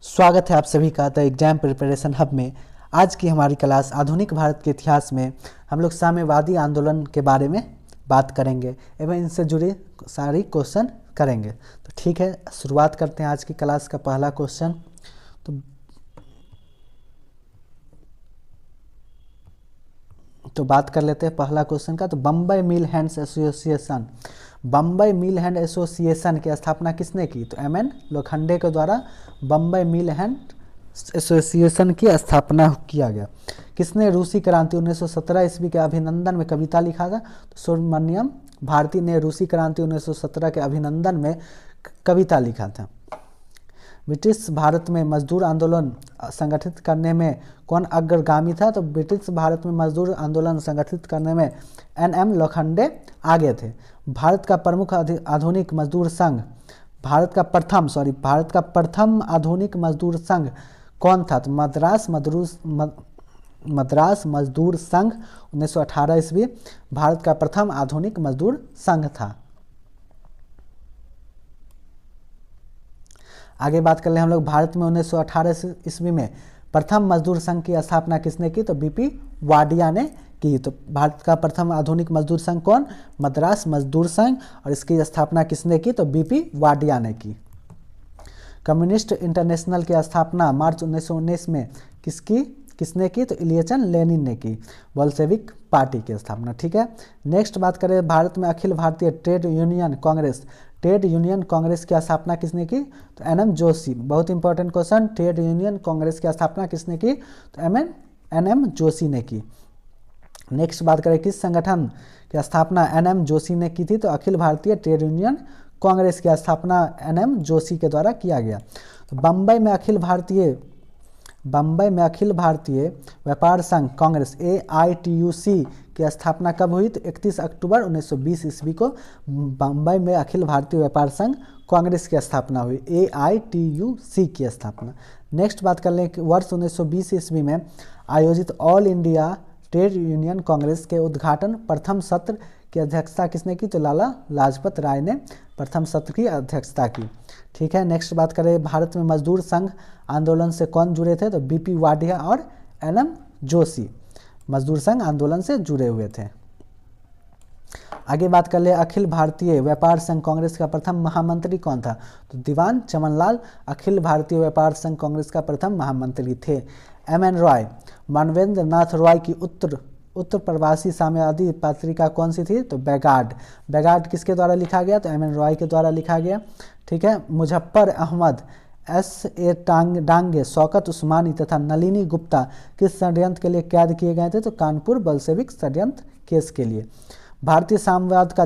स्वागत है आप सभी का द एग्जाम प्रिपरेशन हब में। आज की हमारी क्लास आधुनिक भारत के इतिहास में हम लोग साम्यवादी आंदोलन के बारे में बात करेंगे एवं इनसे जुड़े सारी क्वेश्चन करेंगे। तो ठीक है, शुरुआत करते हैं आज की क्लास का पहला क्वेश्चन। तो बात कर लेते हैं पहला क्वेश्चन का। तो बम्बई मिल हैंड्स एसोसिएशन, बम्बई मिल हैंड एसोसिएशन की स्थापना किसने की? तो एम.एन. लोखंडे के द्वारा बम्बई मिल हैंड एसोसिएशन की स्थापना किया गया। किसने रूसी क्रांति 1917 ईस्वी के अभिनंदन में कविता लिखा था? तो सुब्रमण्यम भारती ने रूसी क्रांति 1917 के अभिनंदन में कविता लिखा था। ब्रिटिश भारत में मजदूर आंदोलन संगठित करने में कौन अग्रगामी था? तो ब्रिटिश भारत में मजदूर आंदोलन संगठित करने में एन.एम. लोखंडे आगे थे। भारत का प्रमुख आधुनिक मजदूर संघ, भारत का प्रथम आधुनिक मजदूर संघ कौन था? तो मद्रास मजदूर संघ 1918 ईस्वी भारत का प्रथम आधुनिक मजदूर संघ था। आगे बात कर ले हम लोग, भारत में 1918 ईस्वी में प्रथम मजदूर संघ की स्थापना किसने की? तो बी.पी. वाडिया ने की। तो भारत का प्रथम आधुनिक मजदूर संघ कौन? मद्रास मजदूर संघ। और इसकी स्थापना किसने की? तो बी.पी. वाडिया ने की। कम्युनिस्ट इंटरनेशनल की स्थापना मार्च 1919 में किसने की? तो इलियचन लेनिन ने की। बोल्शेविक पार्टी की स्थापना। ठीक है, नेक्स्ट बात करें, भारत में अखिल भारतीय ट्रेड यूनियन कांग्रेस की स्थापना किसने की? तो एन.एम. जोशी। बहुत important question, trade union Congress की स्थापना किसने की? तो एन.एम. जोशी ने की। नेक्स्ट बात करें, किस संगठन की स्थापना एन.एम. जोशी ने की थी? तो अखिल भारतीय ट्रेड यूनियन कांग्रेस की स्थापना एन.एम. जोशी के द्वारा किया गया। तो बम्बई में अखिल भारतीय व्यापार संघ कांग्रेस AITUC की स्थापना कब हुई? तो 31 अक्टूबर 1920 ईस्वी को बम्बई में अखिल भारतीय व्यापार संघ कांग्रेस की स्थापना हुई, AITUC की स्थापना। नेक्स्ट बात कर लें कि वर्ष 1920 ईस्वी में आयोजित all India trade union Congress के उद्घाटन प्रथम सत्र की अध्यक्षता किसने की? तो लाला लाजपत राय ने प्रथम सत्र की अध्यक्षता की। ठीक है, नेक्स्ट बात करें, भारत में मजदूर संघ आंदोलन से कौन जुड़े थे? तो बी.पी. वाडिया और एन.एम. जोशी मजदूर संघ आंदोलन से जुड़े हुए थे। आगे बात कर ले, अखिल भारतीय व्यापार संघ कांग्रेस का प्रथम महामंत्री कौन था? तो दीवान चमनलाल अखिल भारतीय व्यापार संघ कांग्रेस का प्रथम महामंत्री थे। एम.एन. रॉय, मानवेंद्र नाथ रॉय की उत्तर प्रवासी साम्यवादी पत्रिका कौन सी थी? तो बैगार्ड किसके द्वारा लिखा गया? तो एम.एन. रॉय के द्वारा लिखा गया। ठीक है, मुजफ्फर अहमद, S.A. डांगे, शौकत उस्मानी तथा नलिनी गुप्ता किस षड्यंत्र के लिए कैद किए गए थे? तो कानपुर बोल्शेविक षड्यंत्र केस के लिए। भारतीय साम्यवाद का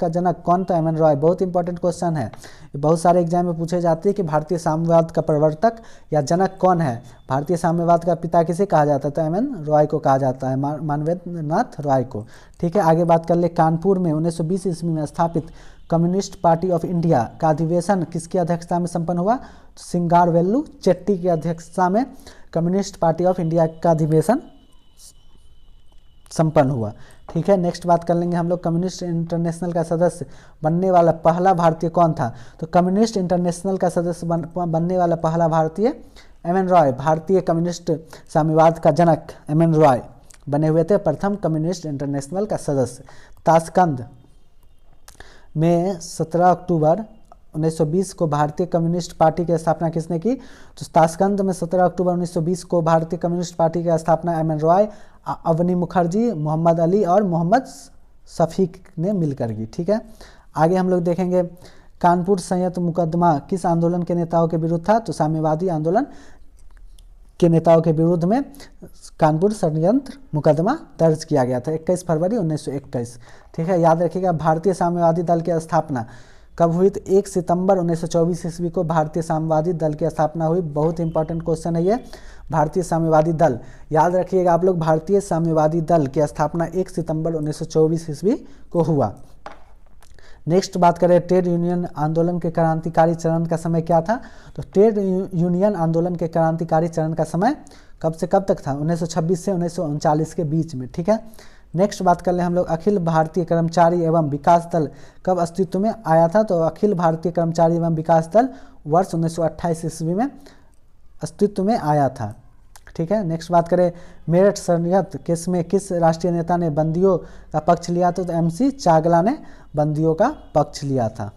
जनक कौन था? एम.एन. रॉय। बहुत इंपॉर्टेंट क्वेश्चन है, बहुत सारे एग्जाम में पूछे जाते हैं कि भारतीय साम्यवाद का प्रवर्तक या जनक कौन है? भारतीय साम्यवाद का पिता किसे कहा जाता है? तो एम.एन. रॉय को कहा जाता है, मानवेंद्र नाथ रॉय को। ठीक है, आगे बात कर ले, कानपुर में 1920 ईस्वी में स्थापित कम्युनिस्ट पार्टी ऑफ इंडिया का अधिवेशन किसकी अध्यक्षता में संपन्न हुआ? तो सिंगारवेल्लू चेट्टी की अध्यक्षता में कम्युनिस्ट पार्टी ऑफ इंडिया का अधिवेशन संपन्न हुआ। ठीक है, नेक्स्ट बात कर लेंगे हम लोग, कम्युनिस्ट इंटरनेशनल का सदस्य बनने वाला पहला भारतीय कौन था? तो कम्युनिस्ट इंटरनेशनल का सदस्य बनने वाला पहला भारतीय एम.एन. रॉय। भारतीय कम्युनिस्ट साम्यवाद का जनक एम.एन. रॉय बने हुए थे प्रथम कम्युनिस्ट इंटरनेशनल का सदस्य। ताशकंद में 17 अक्टूबर 1920 को भारतीय कम्युनिस्ट पार्टी की स्थापना किसने की? तो ताशकंद में 17 अक्टूबर 1920 को भारतीय कम्युनिस्ट पार्टी की स्थापना एम.एन. रॉय, अवनी मुखर्जी, मोहम्मद अली और मोहम्मद शफीक ने मिलकर की। ठीक है, आगे हम लोग देखेंगे, कानपुर संयंत्र मुकदमा किस आंदोलन के नेताओं के विरुद्ध था? तो साम्यवादी आंदोलन के नेताओं के विरुद्ध में कानपुर संयंत्र मुकदमा दर्ज किया गया था 21 फरवरी 1921। ठीक है, याद रखिएगा, भारतीय साम्यवादी दल की स्थापना कब हुई? तो 1 सितंबर 1924 ईस्वी को भारतीय साम्यवादी दल की स्थापना हुई। बहुत इंपॉर्टेंट क्वेश्चन है ये, भारतीय साम्यवादी दल। याद रखिएगा आप लोग, भारतीय साम्यवादी दल की स्थापना 1 सितंबर 1924 ईस्वी को हुआ। नेक्स्ट बात करें, ट्रेड यूनियन आंदोलन के क्रांतिकारी चरण का समय क्या था? तो ट्रेड यूनियन आंदोलन के क्रांतिकारी चरण का समय कब से कब तक था? 1926 से 1939 के बीच में। ठीक है, नेक्स्ट बात कर लें हम लोग अखिल भारतीय कर्मचारी एवं विकास दल कब अस्तित्व में आया था। तो अखिल भारतीय कर्मचारी एवं विकास दल वर्ष 1928 ईस्वी में अस्तित्व में आया था। ठीक है, नेक्स्ट बात करें मेरठ षड्यंत्र केस में किस राष्ट्रीय नेता ने बंदियों का पक्ष लिया था। तो MC चागला ने बंदियों का पक्ष लिया था।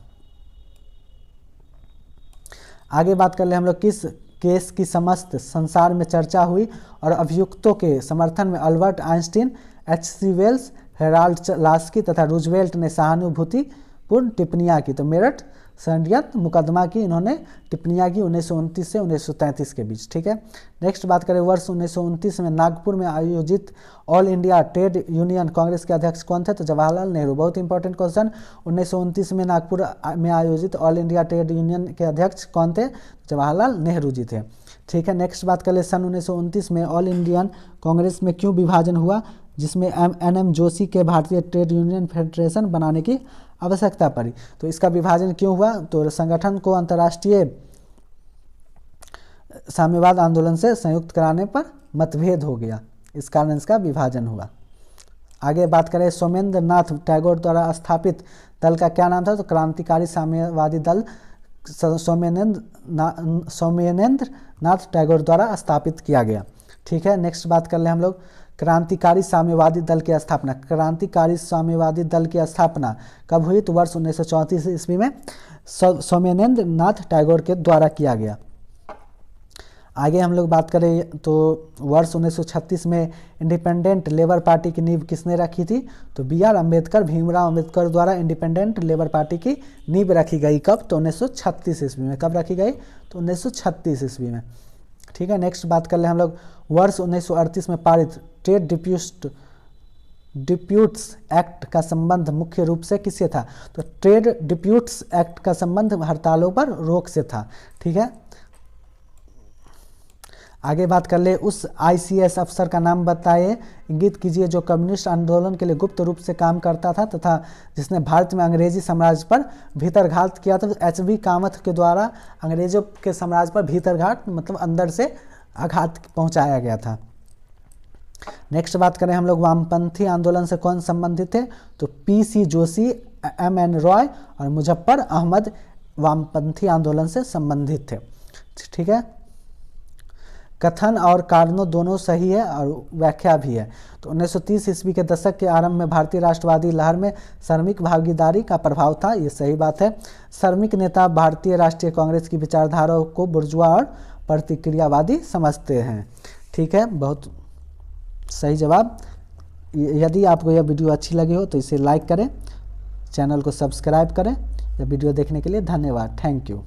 आगे बात कर ले हम लोग किस केस की समस्त संसार में चर्चा हुई और अभियुक्तों के समर्थन में Albert Einstein, H.C. Wells, Harold Laski तथा रूजवेल्ट ने सहानुभूतिपूर्ण टिप्पणियाँ की। तो मेरठ षड्यंत्र मुकदमा की इन्होंने टिप्पणियाँ की 1929 से 1933 के बीच। ठीक है, नेक्स्ट बात करें वर्ष 1929 में नागपुर में आयोजित all India trade union Congress के अध्यक्ष कौन थे। तो जवाहरलाल नेहरू। बहुत इंपॉर्टेंट क्वेश्चन। 1929 में नागपुर में आयोजित ऑल इंडिया ट्रेड यूनियन के अध्यक्ष कौन थे। जवाहरलाल नेहरू जी थे। ठीक है, नेक्स्ट बात कर ले सन 1929 में ऑल इंडियन कांग्रेस में क्यों विभाजन हुआ, जिसमें NM जोशी के भारतीय ट्रेड यूनियन फेडरेशन बनाने की आवश्यकता पड़ी। तो इसका विभाजन क्यों हुआ। तो संगठन को अंतर्राष्ट्रीय साम्यवाद आंदोलन से संयुक्त कराने पर मतभेद हो गया, इस कारण इसका विभाजन हुआ। आगे बात करें सोमेंद्र नाथ टैगोर द्वारा स्थापित दल का क्या नाम था। तो क्रांतिकारी साम्यवादी दल सोमेनेंद्र नाथ टैगोर द्वारा स्थापित किया गया। ठीक है, नेक्स्ट बात कर ले हम लोग क्रांतिकारी साम्यवादी दल की स्थापना। क्रांतिकारी साम्यवादी दल की स्थापना कब हुई। तो वर्ष 1934 ईस्वी में सोमेनेंद्र नाथ टैगोर के द्वारा किया गया। आगे हम लोग बात करें तो वर्ष 1936 में इंडिपेंडेंट लेबर पार्टी की नींव किसने रखी थी। तो BR अम्बेडकर, भीमराव अम्बेडकर द्वारा इंडिपेंडेंट लेबर पार्टी की नींव रखी गई। कब। तो 1936 ईस्वी में। कब रखी गई। तो 1936 ईस्वी में। ठीक है, नेक्स्ट बात कर ले हम लोग वर्ष 1938 में पारित ट्रेड डिप्यूट्स एक्ट का संबंध मुख्य रूप से किससे था। तो ट्रेड डिप्यूट्स एक्ट का संबंध हड़तालों पर रोक से था। ठीक है, आगे बात कर ले उस ICS अफसर का नाम बताइए, इंगित कीजिए जो कम्युनिस्ट आंदोलन के लिए गुप्त रूप से काम करता था तथा जिसने भारत में अंग्रेजी साम्राज्य पर भीतरघात किया था। तो HB कामत के द्वारा अंग्रेजों के साम्राज्य पर भीतरघात मतलब अंदर से आघात पहुंचाया गया था। नेक्स्ट बात करें हम लोग वामपंथी आंदोलन से कौन संबंधित थे। तो PC जोशी, MN रॉय और मुजफ्फर अहमद वामपंथी आंदोलन से संबंधित थे। ठीक है, कथन और कारणों दोनों सही है और व्याख्या भी है। तो 1930 ईस्वी के दशक के आरंभ में भारतीय राष्ट्रवादी लहर में श्रमिक भागीदारी का प्रभाव था, ये सही बात है। श्रमिक नेता भारतीय राष्ट्रीय कांग्रेस की विचारधाराओं को बुर्जुआ और प्रतिक्रियावादी समझते हैं। ठीक है, बहुत सही जवाब। यदि आपको यह वीडियो अच्छी लगी हो तो इसे लाइक करें, चैनल को सब्सक्राइब करें। यह वीडियो देखने के लिए धन्यवाद। Thank you.